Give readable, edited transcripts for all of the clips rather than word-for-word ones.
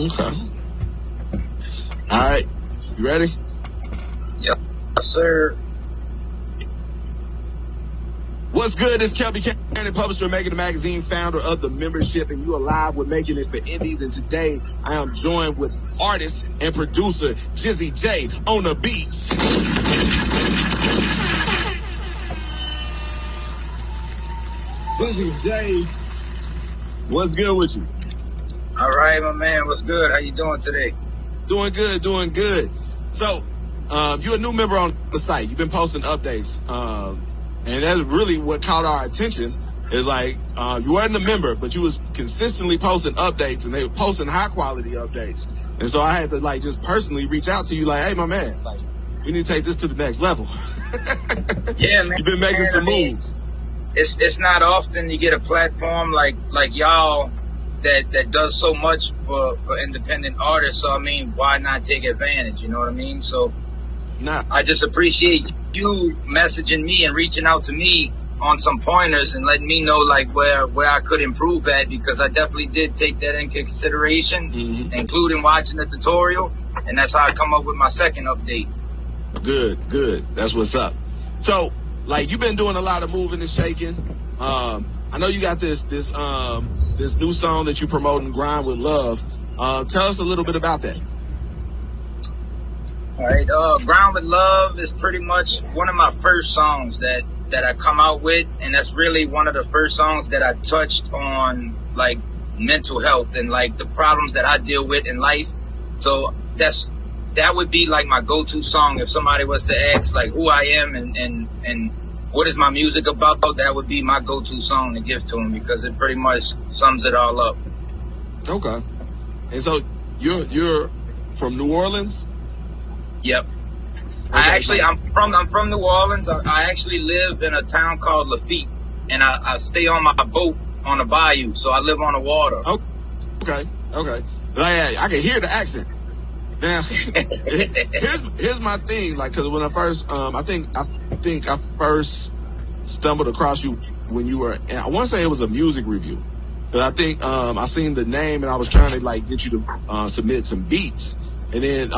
Okay. All right. You ready? Yep, sir. What's good? It's Kelby, publisher of Makin the Magazine, founder of the membership, and you are live with Making It for Indies. And today I am joined with artist and producer Jizzy J on the beats. Jizzy J, what's good with you? All right, my man. What's good? How you doing today? Doing good, doing good. So, you're a new member on the site. You've been posting updates. And that's really what caught our attention is like, you weren't a member, but you was consistently posting updates, and they were posting high quality updates. And so I had to like just personally reach out to you like, hey, my man, like, we need to take this to the next level. Yeah, man. You've been making some moves. It's not often you get a platform like y'all that does so much for independent artists. So, I mean, why not take advantage? You know what I mean? So I just appreciate you messaging me and reaching out to me on some pointers and letting me know like where I could improve at, because I definitely did take that into consideration, including watching the tutorial, and that's how I come up with my second update. Good. That's what's up. So, like, you've been doing a lot of moving and shaking. I know you got this new song that you promoting, Grind with Love. Tell us a little bit about that. All right, Grind with Love is pretty much one of my first songs that I come out with, and that's really one of the first songs that I touched on like mental health and like the problems that I deal with in life. So that would be like my go-to song if somebody was to ask like who I am and what is my music about. That would be my go-to song to give to them, because it pretty much sums it all up. Okay. And so you're from New Orleans? Yep. Okay, I'm from New Orleans. I actually live in a town called Lafitte, and I stay on my boat on the bayou, so I live on the water. Okay. I can hear the accent. Now, here's my thing. Like, cause when I first, I think I first stumbled across you when you were, and I want to say it was a music review. But I think I seen the name, and I was trying to like get you to submit some beats, and then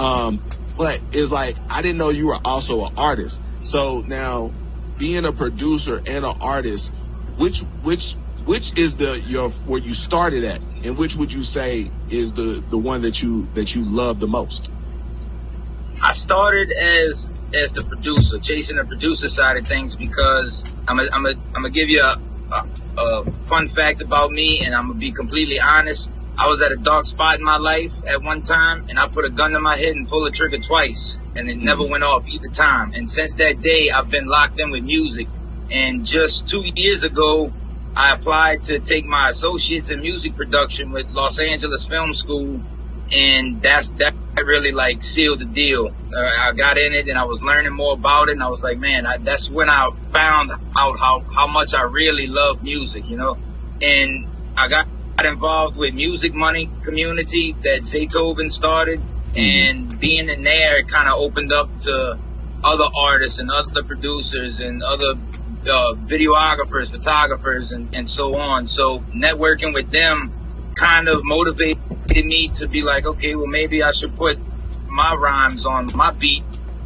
but it's like I didn't know you were also an artist. So now, being a producer and an artist, which is where you started at, and which would you say is the one that you love the most? I started as the producer, chasing the producer side of things, because I'm gonna give you a fun fact about me, and I'm gonna be completely honest. I was at a dark spot in my life at one time, and I put a gun to my head and pulled the trigger twice, and it never went off either time. And since that day, I've been locked in with music. And just 2 years ago, I applied to take my associates in music production with Los Angeles Film School, and that really like sealed the deal. I got in it, and I was learning more about it, and I was like, man, that's when I found out how much I really love music, you know. And I got involved with Music Money community that Zaytoven started, and being in there, it kind of opened up to other artists and other producers and other videographers, photographers, and so on. So networking with them kind of motivated me to be like, okay, well, maybe I should put my rhymes on my beat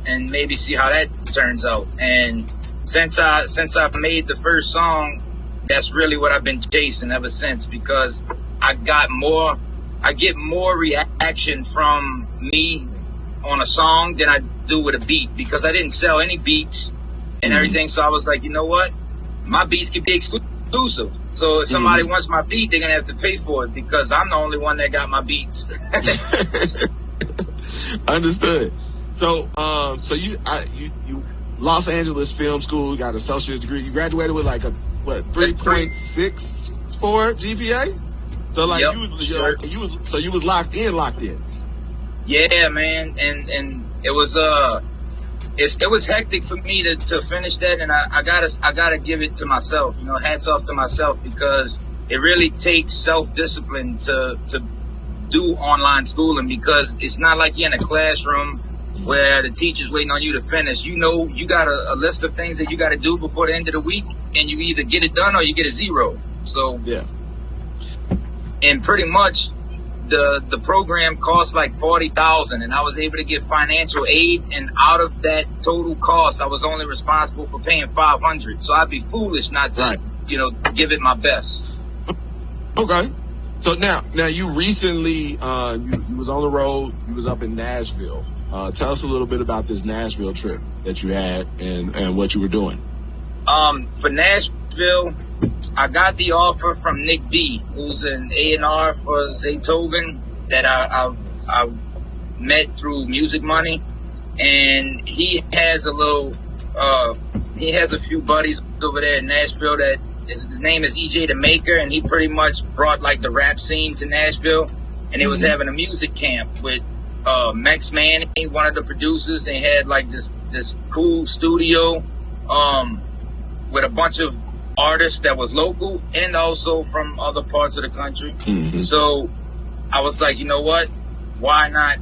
and maybe see how that turns out. And since I made the first song, that's really what I've been chasing ever since, because I get more reaction from me on a song than I do with a beat, because I didn't sell any beats and everything. So I was like, you know what? My beats can be exclusive. So if somebody wants my beat, they're gonna have to pay for it, because I'm the only one that got my beats. Understood. So, so you Los Angeles Film School, you got an associate's degree. You graduated with like a 3.64 GPA. So like yep, you was locked in. Yeah, man, and it was it was hectic for me to finish that, and I gotta give it to myself. You know, hats off to myself, because it really takes self-discipline to do online schooling, because it's not like you're in a classroom where the teacher's waiting on you to finish. You know, you got a list of things that you got to do before the end of the week, and you either get it done or you get a 0. So yeah. And pretty much the program cost like $40,000, and I was able to get financial aid. And out of that total cost, I was only responsible for paying $500. So I'd be foolish not to, give it my best. Okay. So now you recently you was on the road. You was up in Nashville. Tell us a little bit about this Nashville trip that you had and what you were doing. For Nashville, I got the offer from Nick D, who's an A&R for Zaytoven that I met through Music Money, and he has a few buddies over there in Nashville that his name is EJ the Maker, and he pretty much brought like the rap scene to Nashville, and they was having a music camp with Max Manning, one of the producers. They had like this cool studio with a bunch of artists that was local and also from other parts of the country. Mm-hmm. So I was like, you know what? Why not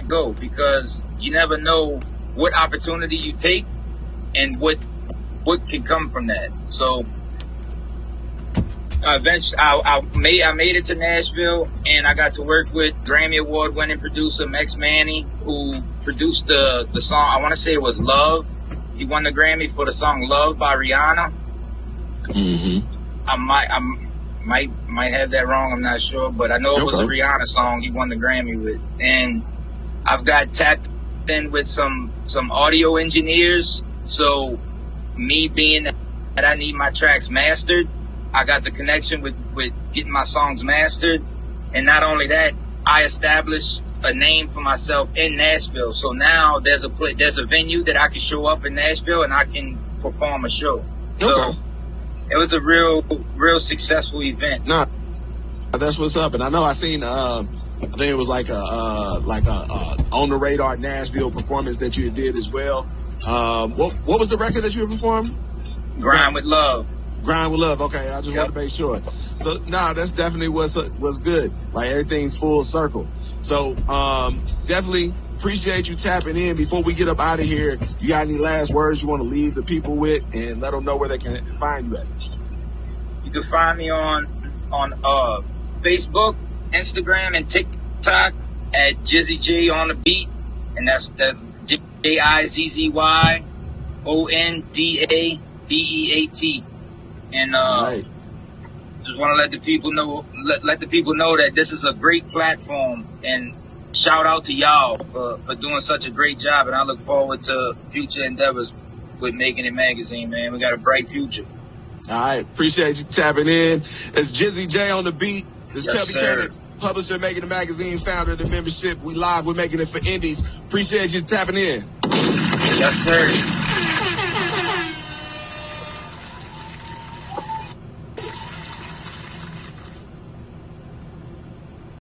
go? Because you never know what opportunity you take and what can come from that. So eventually I made it to Nashville, and I got to work with Grammy Award winning producer Max Manning, who produced the song, I want to say it was Love. He won the Grammy for the song Love by Rihanna. Mm-hmm. I might have that wrong. I'm not sure, but I know it was a Rihanna song he won the Grammy with. And I've got tapped in with some audio engineers. So me being that I need my tracks mastered, I got the connection with getting my songs mastered. And not only that, I established a name for myself in Nashville. So now there's a venue that I can show up in Nashville and I can perform a show. So it was a real successful event. No, that's what's up. And I know I seen I think it was like a on the radar Nashville performance that you did as well. What was the record that you performed? Grind with Love. Grind with Love. Okay, I just want to make sure. So that's definitely what's good. Like everything's full circle. So definitely appreciate you tapping in. Before we get up out of here, you got any last words you want to leave the people with, and let them know where they can find you at? You can find me on Facebook, Instagram, and TikTok at Jizzy J on the beat, and that's JIZZYONDABEAT. And just want to let the people know that this is a great platform, and shout out to y'all for doing such a great job. And I look forward to future endeavors with Making It Magazine, man. We got a bright future. All right. Appreciate you tapping in. It's Jizzy J on the beat. This Yes, Kelby, publisher, Making It Magazine, founder of the membership. We live. We're making it for indies. Appreciate you tapping in. Yes, sir.